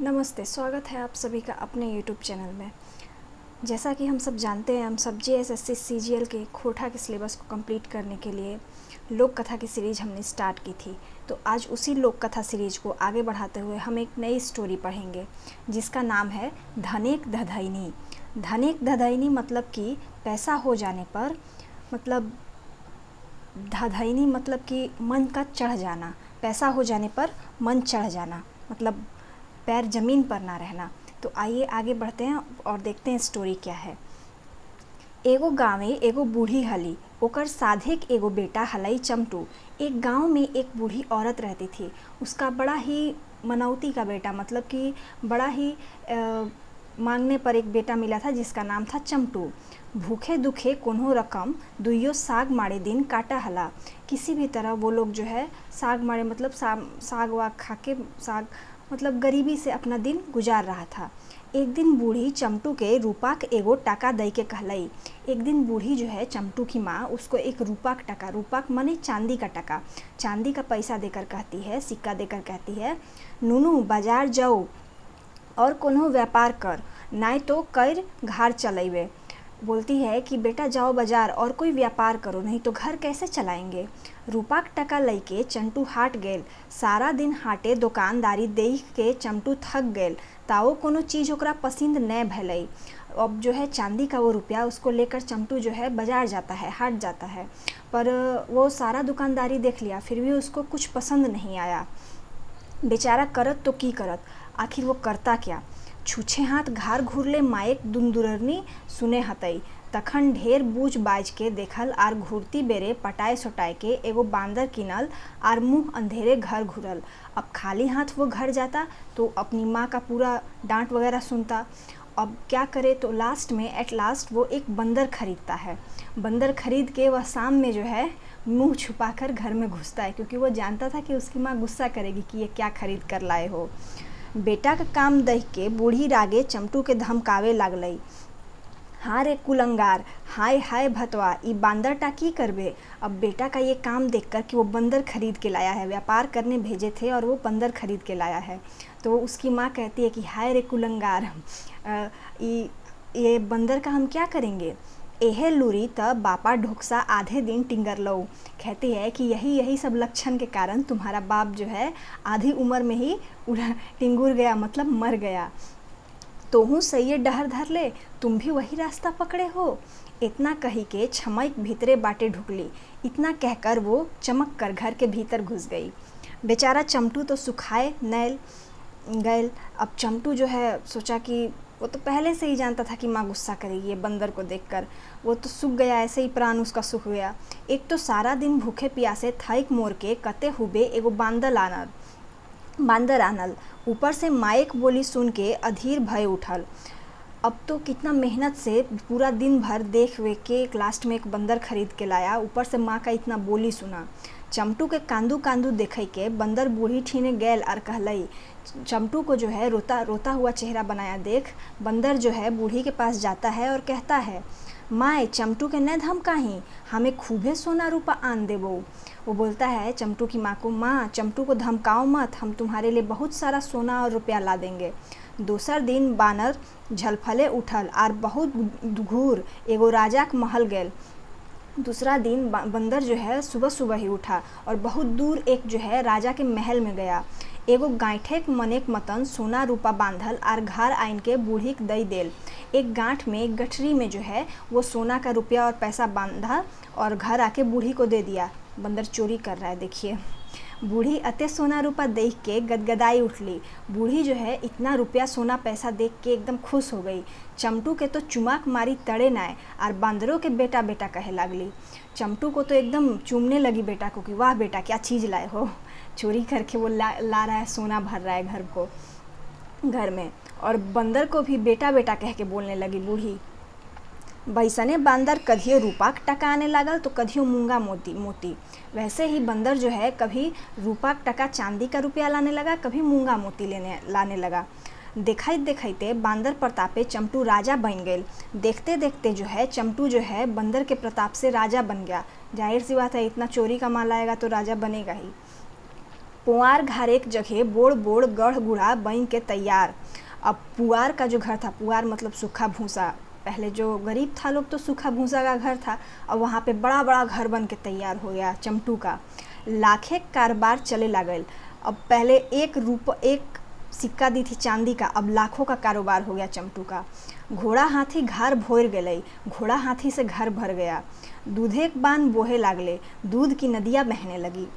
नमस्ते, स्वागत है आप सभी का अपने यूट्यूब चैनल में। जैसा कि हम सब जानते हैं, हम सब जेएसएससी सीजीएल के खोटा के सिलेबस को कंप्लीट करने के लिए लोक कथा की सीरीज़ हमने स्टार्ट की थी। तो आज उसी लोक कथा सीरीज़ को आगे बढ़ाते हुए हम एक नई स्टोरी पढ़ेंगे जिसका नाम है धनिक धधैनी। धनिक धधैनी मतलब कि पैसा हो जाने पर, मतलब धधैनी मतलब कि मन का चढ़ जाना, पैसा हो जाने पर मन चढ़ जाना, मतलब पैर ज़मीन पर ना रहना। तो आइए आगे बढ़ते हैं और देखते हैं स्टोरी क्या है। एगो गाँवे एगो बूढ़ी हली, ओकर साधेक एगो बेटा हलई चमटू। एक गांव में एक बूढ़ी औरत रहती थी। उसका बड़ा ही मनौती का बेटा, मतलब कि बड़ा ही मांगने पर एक बेटा मिला था जिसका नाम था चमटू। भूखे दुखे कोनो रकम दुइयो साग मारे दिन काटा हला। किसी भी तरह वो लोग जो है साग मारे, मतलब साग वाग खा के, साग मतलब गरीबी से अपना दिन गुजार रहा था। एक दिन बूढ़ी चमटू के रूपाक एगो टाका दई के कहलई। एक दिन बूढ़ी जो है चमटू की माँ उसको एक रूपाक टाका, रूपाक माने चांदी का टाका, चांदी का पैसा देकर कहती है, सिक्का देकर कहती है, नूनू बाजार जाओ और कोनो व्यापार कर, नाई तो कर घर चलेबे। बोलती है कि बेटा जाओ बाजार और कोई व्यापार करो, नहीं तो घर कैसे चलाएंगे। रूपाक टका लैके चंटू हाट गेल। सारा दिन हाटे दुकानदारी देख के चमटू थक गेल, ताओ कोनो चीज़ ओकरा पसंद न भैलै। अब जो है चांदी का वो रुपया उसको लेकर चमटू जो है बाजार जाता है, हाट जाता है, पर वो सारा दुकानदारी देख लिया, फिर भी उसको कुछ पसंद नहीं आया। बेचारा करत तो की करत, आखिर वो करता क्या। छूछे हाथ घार घूरले मायक दुनदुरनी सुने हतई। तखन ढेर बूझ बाज के देखल आर घूरती बेरे पटाए सोटाए के एगो बांदर किनल आर मुंह अंधेरे घर घुरल। अब खाली हाथ वो घर जाता तो अपनी माँ का पूरा डांट वगैरह सुनता। अब क्या करे, तो एट लास्ट वो एक बंदर खरीदता है। बंदर खरीद के वह शाम में जो है मुंह छुपाकर घर में घुसता है, क्योंकि वो जानता था कि उसकी माँ गुस्सा करेगी कि ये क्या खरीद कर लाए हो। बेटा का काम देख के बूढ़ी रागे चमटू के धमकावे लागलई। हाँ रे कुलंगार, हाय हाय भतवा, ई बांदर टा की करबे। अब बेटा का ये काम देखकर कि वो बंदर खरीद के लाया है, व्यापार करने भेजे थे और वो बंदर खरीद के लाया है, तो उसकी माँ कहती है कि हाय रे कुलंगार, ये बंदर का हम क्या करेंगे। एहे लूरी तब बापा ढोकसा आधे दिन टिंगर लो। कहती है कि यही सब लक्षण के कारण तुम्हारा बाप जो है आधी उम्र में ही टिंगुर गया, मतलब मर गया। तो हूँ सही डहर धर ले, तुम भी वही रास्ता पकड़े हो। इतना कही के छमक भीतरे बाटे ढुकली। इतना कहकर वो चमक कर घर के भीतर घुस गई। बेचारा चमटू तो सुखाए नैल गैल। अब चमटू जो है सोचा कि वो तो पहले से ही जानता था कि माँ गुस्सा करेगी ये बंदर को देखकर, वो तो सूख गया, ऐसे ही प्राण उसका सूख गया। एक तो सारा दिन भूखे प्यासे थाइक मोर के कते हुबे एगो बांदर आनल, ऊपर से मायक बोली सुन के अधीर भय उठल। अब तो कितना मेहनत से पूरा दिन भर देख वेख के एक लास्ट में एक बंदर खरीद के लाया, ऊपर से माँ का इतना बोली सुना। चमटू के कांदू कांदू देखे के बंदर बूढ़ी ठीने गैल और कहलई। चमटू को जो है रोता रोता हुआ चेहरा बनाया देख बंदर जो है बूढ़ी के पास जाता है और कहता है, माए चमटू के न धमकाही, हमें खूबे सोना रूपा आन देबो। वो बोलता है चमटू की माँ को, माँ चमटू को धमकाओ मत, हम तुम्हारे लिए बहुत सारा सोना और रुपया ला देंगे। दूसर दिन बानर झलफले उठल आर बहुत घूर एगो राजा के महल गेल। दूसरा दिन बंदर जो है सुबह सुबह ही उठा और बहुत दूर एक जो है राजा के महल में गया। एगो गांठे मनेक मतन सोना रूपा बांधल आर घर आइन के बूढ़ी के दई देल। एक गांठ में, एक गठरी में जो है वो सोना का रुपया और पैसा बांधा और घर आके बूढ़ी को दे दिया। बंदर चोरी कर रहा है, देखिए। बूढ़ी अते सोना रूपा देख के गदगदाई उठली। बूढ़ी जो है इतना रुपया सोना पैसा देख के एकदम खुश हो गई। चमटू के तो चुमाक मारी तड़े नाए और बांदरों के बेटा बेटा कहे लागली। चमटू को तो एकदम चूमने लगी बेटा को कि वाह बेटा क्या चीज़ लाए हो। चोरी करके वो ला रहा है, सोना भर रहा है घर में। और बंदर को भी बेटा बेटा कह के बोलने लगी बूढ़ी। वैसने बांदर कधियो रूपा टका आने लागल तो कधियो मूंगा मोती। वैसे ही बंदर जो है कभी रूपा टका चांदी का रुपया लाने लगा, कभी मूंगा मोती लाने लगा। देखते बांदर प्रतापे चमटू राजा बन गए। देखते देखते जो है चमटू जो है बंदर के प्रताप से राजा बन गया। जाहिर सी बात है, इतना चोरी का माल आएगा तो राजा बनेगा ही। पुआर घर एक जगह बोड़ बोड़ गढ़ गुढ़ा बन के तैयार। अब पुआर का जो घर था, पुआर मतलब सूखा भूसा, पहले जो गरीब था लोग तो सूखा भूसा का घर था, अब वहाँ पे बड़ा बड़ा घर बन के तैयार हो गया चमटू का। लाखे कारोबार चले लागल। अब पहले एक सिक्का दी थी चांदी का, अब लाखों का कारोबार हो गया चमटू का। घोड़ा हाथी घर भोर गई, घोड़ा हाथी से घर भर गया। दूधे बान बोहे लागले, दूध की नदियाँ बहने लगी।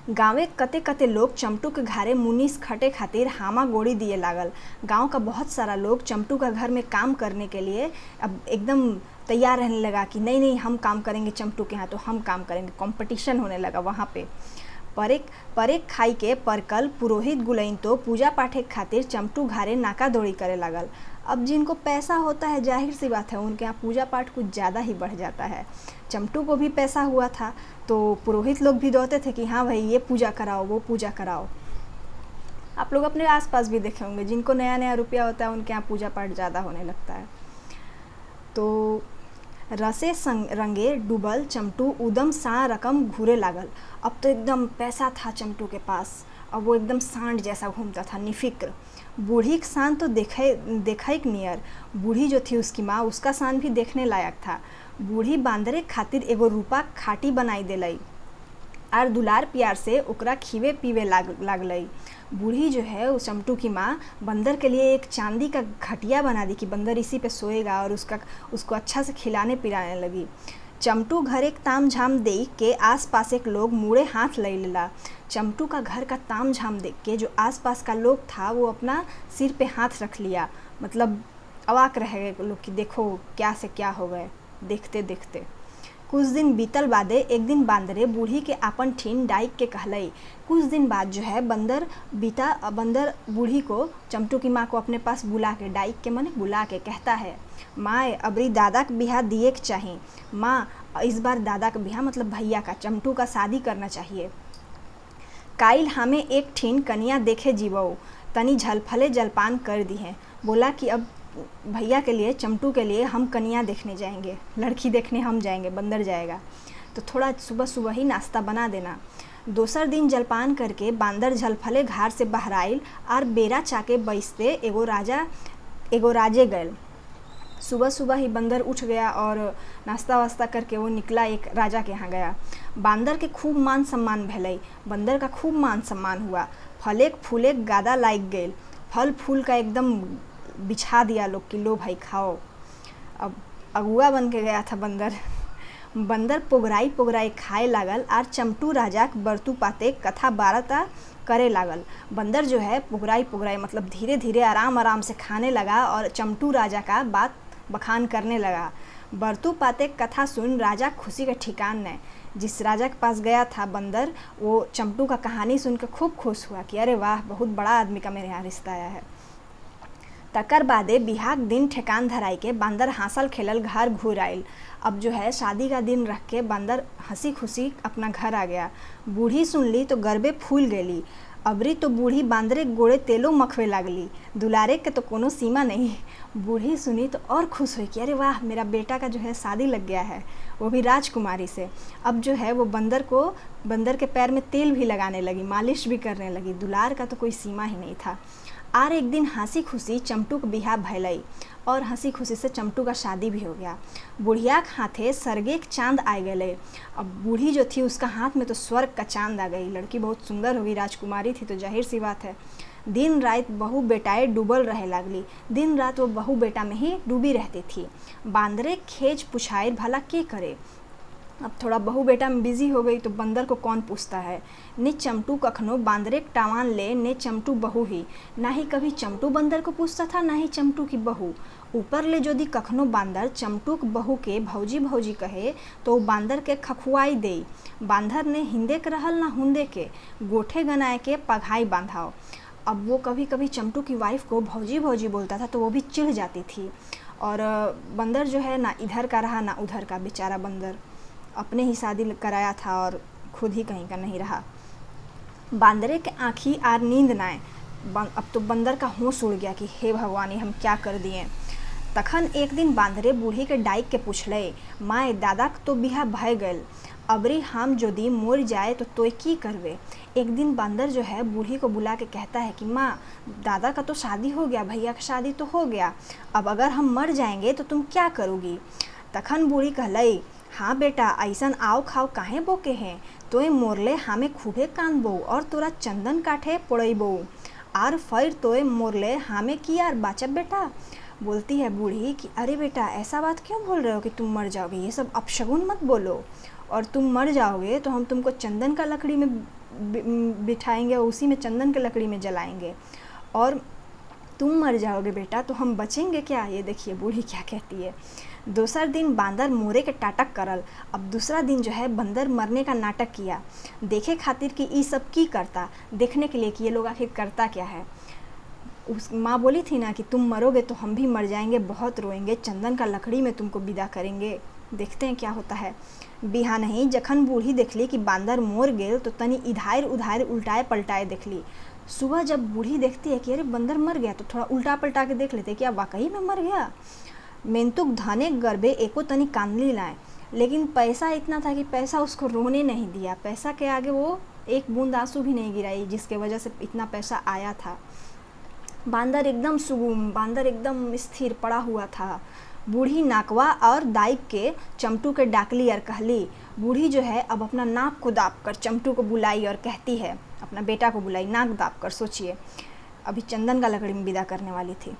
गाँवे कते कते लोग चमटू के घरे मुनीस खटे खातिर हामा गोड़ी दिए लागल। गांव का बहुत सारा लोग चमटू का घर में काम करने के लिए अब एकदम तैयार रहने लगा कि नहीं नहीं हम काम करेंगे चमटू के यहाँ, तो हम काम करेंगे। कंपटीशन होने लगा वहाँ पे। परेक खाई के परकल पुरोहित गुलैन तो पूजा पाठ के खातिर चमटू घरे नाका दौड़ी करे लागल। अब जिनको पैसा होता है जाहिर सी बात है उनके यहाँ पूजा पाठ कुछ ज़्यादा ही बढ़ जाता है। चमटू को भी पैसा हुआ था तो पुरोहित लोग भी दौड़ते थे कि हाँ भाई ये पूजा कराओ वो पूजा कराओ। आप लोग अपने आसपास भी देखे होंगे जिनको नया नया रुपया होता है उनके यहाँ पूजा पाठ ज़्यादा होने लगता है। तो रसे रंगे डूबल चमटू उदम सा रकम घूरे लागल। अब तो एकदम पैसा था चमटू के पास, अब वो एकदम सांड जैसा घूमता था निफिक्र। बूढ़ी का सान तो देखा नियर। बूढ़ी जो थी उसकी माँ, उसका सान भी देखने लायक था। बूढ़ी बांदरे खातिर एगो रूपा खाटी बनाई देलई और दुलार प्यार से ओकरा खीवे पीवे लागलई। बूढ़ी जो है उस चमटू की माँ बंदर के लिए एक चांदी का खटिया बना दी कि बंदर इसी पे सोएगा, और उसको अच्छा से खिलाने पिलाने लगी। चमटू घर एक ताम झाम देख के आस पास एक लोग मुड़े हाथ ले लेला। चमटू का घर का ताम झाम देख के जो आस पास का लोग था वो अपना सिर पे हाथ रख लिया, मतलब अवाक रह गए लोग कि देखो क्या से क्या हो गए देखते देखते। कुछ दिन बीतल बादे एक दिन बांदरे बूढ़ी के आपन ठीन डाइक के कहलई। कुछ दिन बाद जो है बंदर बूढ़ी को, चमटू की माँ को अपने पास बुला के, डाइक के माने बुला के कहता है, माँ अबरी दादा का बिहा दिए के चाहिए। माँ इस बार दादा का बिहा मतलब भैया का, चमटू का शादी करना चाहिए। काइल हमें एक ठीन कनिया देखे जीवो, तनी झलफले जलपान कर दी है। बोला कि अब भैया के लिए, चमटू के लिए हम कन्या देखने जाएंगे, लड़की देखने हम जाएंगे, बंदर जाएगा, तो थोड़ा सुबह सुबह ही नाश्ता बना देना। दोसर दिन जलपान करके बांदर झलफले घाट से बाहर आइल और बेरा चाके बैसते एगो राजे गए। सुबह सुबह ही बंदर उठ गया और नाश्ता वास्ता करके वो निकला, एक राजा के यहाँ गया। बांदर के खूब मान सम्मान भैलई, बंदर का खूब मान सम्मान हुआ। फलेक फूलेक गादा लाग गए, फल फूल का एकदम बिछा दिया लोग कि लो भाई खाओ। अब अगुआ बन के गया था बंदर पोगराई खाए लागल और चमटू राजा के बरतू पाते कथा बारता करे लागल। बंदर जो है पोगराई मतलब धीरे धीरे आराम से खाने लगा और चमटू राजा का बात बखान करने लगा। बरतू पाते कथा सुन राजा खुशी का ठिकान नहीं। जिस राजा के पास गया था बंदर, वो चमटू का कहानी सुन के खूब खुश हुआ कि अरे वाह, बहुत बड़ा आदमी का मेरे यहाँ रिश्ता आया है। तकर बादे बिहाक दिन ठेकान धराई के बांदर हासल खेलल घर घूर आइल। अब जो है शादी का दिन रख के बांदर हंसी खुशी अपना घर आ गया। बूढ़ी सुन ली तो गर्बे फूल गेली। अबरी तो बूढ़ी बांदरे गोड़े तेलो मखवे लागली, दुलारे के तो कोनो सीमा नहीं। बूढ़ी सुनी तो और खुश हुई कि अरे वाह, मेरा बेटा का जो है शादी लग गया है, वो भी राजकुमारी से। अब जो है वो बंदर के पैर में तेल भी लगाने लगी, मालिश भी करने लगी। दुलार का तो कोई सीमा ही नहीं था। आर एक दिन हंसी खुशी चमटू का बिहा भैलई और हंसी खुशी से चमटू का शादी भी हो गया। बुढ़िया के हाथे सरगे के चांद आ गए। अब बूढ़ी जो थी उसका हाथ में तो स्वर्ग का चांद आ गई। लड़की बहुत सुंदर होगी, राजकुमारी थी, तो जाहिर सी बात है दिन रात बहू बेटाए डूबल रहे लागली। दिन रात वो बहू बेटा में ही डूबी रहती थी। बांदरे खेज पुछाए भला के करे। अब थोड़ा बहू बेटा में बिजी हो गई तो बंदर को कौन पूछता है। ने चमटू कखनो बांदरे टावान ले, ने चमटू बहू ही। ना ही कभी चमटू बंदर को पूछता था, ना ही चमटू की बहू। ऊपर ले यदि कखनो बांदर चमटू के बहू के भौजी भौजी कहे तो बांदर के खखुआई दे। बांदर ने हिंदे के रहल ना हुंदे के, गोठे गनाए के पघाई बांधाओ। अब वो कभी कभी चमटू की वाइफ को भौजी भौजी बोलता था तो वो भी चिढ़ जाती थी। और बंदर जो है ना इधर का रहा ना उधर का, बेचारा बंदर अपने ही शादी कराया था और खुद ही कहीं का नहीं रहा। बांदरे के आँखी आर नींद नाए। अब तो बंदर का होश उड़ गया कि हे भगवान, हम क्या कर दिए। तखन एक दिन बांदरे बूढ़ी के डाइक के पूछले, माए दादा के तो बिहा भय गल, अबरी हम यदि मोर जाए तो तोय की करवे। एक दिन बंदर जो है बूढ़ी को बुला के कहता है कि माँ, दादा का तो शादी हो गया, भैया का शादी तो हो गया, अब अगर हम मर जाएंगे तो तुम क्या करोगी। तखन बूढ़ी कहलई, हाँ बेटा, ऐसन आओ खाओ काहे बोके हैं, तोय मोरले हमें खूबे कानबो और तोरा चंदन काठे पड़ैबो, आर फिर तोय मोरले हमें की यार बाचब बेटा। बोलती है बूढ़ी कि अरे बेटा, ऐसा बात क्यों बोल रहे हो कि तुम मर जाओगे, ये सब अपशगुन मत बोलो, और तुम मर जाओगे तो हम तुमको चंदन का लकड़ी में बिठाएंगे और उसी में चंदन के लकड़ी में जलाएंगे, और तुम मर जाओगे बेटा तो हम बचेंगे क्या। ये देखिए बूढ़ी क्या कहती है। दूसर दिन बांदर मोरे के टाटक करल। अब दूसरा दिन जो है बंदर मरने का नाटक किया, देखे खातिर कि ये सब की करता, देखने के लिए कि ये लोग आखिर करता क्या है। उस माँ बोली थी ना कि तुम मरोगे तो हम भी मर जाएंगे, बहुत रोएंगे, चंदन का लकड़ी में तुमको विदा करेंगे, देखते हैं क्या होता है। बिहान ही जखन बूढ़ी देखली कि बांदर मोर गेल तो तनी इधार उधार उल्टाए पलटाए देखली। सुबह जब बूढ़ी देखती है कि अरे बंदर मर गया तो थोड़ा उल्टा पलटा के देख लेते क्या वाकई में मर गया। मेंतुक धने गर्भे एको तनी कांदली लाए, लेकिन पैसा इतना था कि पैसा उसको रोने नहीं दिया, पैसा के आगे वो एक बूंद आंसू भी नहीं गिराई, जिसके वजह से इतना पैसा आया था। बांदर एकदम सुगुम, बांदर एकदम स्थिर पड़ा हुआ था। बूढ़ी नाकवा और दाइब के चमटू के डाकली और कहली। बूढ़ी जो है अब अपना नाक को दाप कर चमटू को बुलाई और कहती है, अपना बेटा को बुलाई नाक दाप कर, सोचिए अभी चंदन का लकड़ी में विदा करने वाली थी।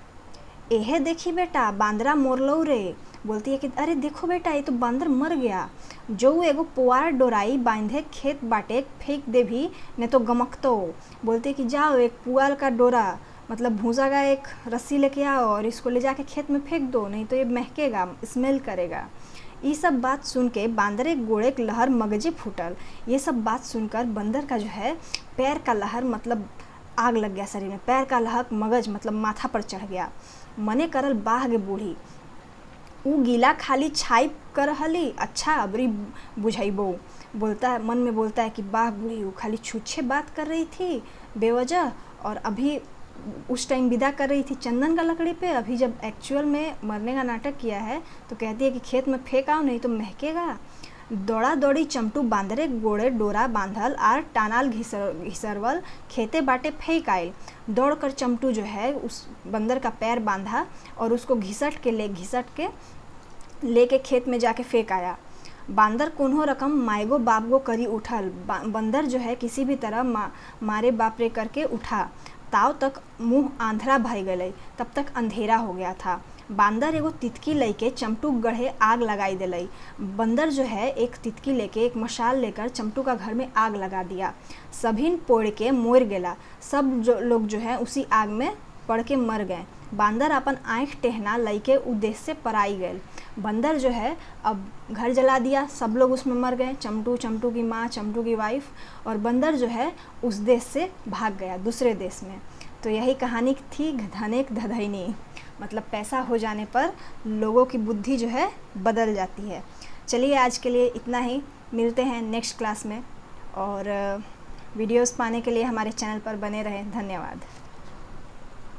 एहे देखी बेटा, बांदरा मोरलो रे। बोलती है कि अरे देखो बेटा, ये तो बांदर मर गया, जो एगो पुआर डोराई बांधे खेत बाटे फेंक दे भी नहीं तो गमकतो। बोलते है कि जाओ एक पुआर का डोरा, मतलब भूसा का एक रस्सी लेके आओ और इसको ले जाके खेत में फेंक दो, नहीं तो ये महकेगा, स्मेल करेगा। ये सब बात सुन के बांदर एक गोड़े के लहर मगजे फूटल। ये सब बात सुनकर बंदर का जो है पैर का लहर मतलब आग लग गया शरीर में, पैर का लहर मगज मतलब माथा पर चढ़ गया। मने करल बाह गे बूढ़ी, ऊ गीला खाली छाई कर हली, अच्छा अबरी बुझाइबो। बोलता है मन में, बोलता है कि बाह बूढ़ी, वो खाली छूछे बात कर रही थी बेवजह, और अभी उस टाइम विदा कर रही थी चंदन का लकड़ी पे, अभी जब एक्चुअल में मरने का नाटक किया है तो कहती है कि खेत में फेंक आओ नहीं तो महकेगा। दौड़ा दौड़ी चमटू बांदरे गोड़े डोरा बांधल आर टानाल घिसरवल खेते बाटे फेंक आयल। दौड़ कर चमटू जो है उस बंदर का पैर बांधा और उसको घिसट के लेके खेत में जाके फेंक आया। बांदर कोन्हो रकम मायगो बापगो करी उठल। बंदर जो है किसी भी तरह मारे बाप रे करके उठा। ताव तक मुँह आंधरा भई गई, तब तक अंधेरा हो गया था। बांदर एगो तितकी लेके चमटू गढ़े आग लगाई दिलई। बंदर जो है एक तितकी लेके एक मशाल लेकर चमटू का घर में आग लगा दिया। सभिन पोड़ के मोर गेला, सब लोग जो है उसी आग में पड़ के मर गए। बांदर अपन आँख टेहना लइके उद्देश्य से पराई गए। बंदर जो है अब घर जला दिया, सब लोग उसमें मर गए, चमटू, चमटू की माँ, चमटू की वाइफ, और बंदर जो है उस देश से भाग गया दूसरे देश में। तो यही कहानी थी धनेक धधैनी, मतलब पैसा हो जाने पर लोगों की बुद्धि जो है बदल जाती है। चलिए आज के लिए इतना ही, मिलते हैं नेक्स्ट क्लास में, और वीडियोस पाने के लिए हमारे चैनल पर बने रहें। धन्यवाद।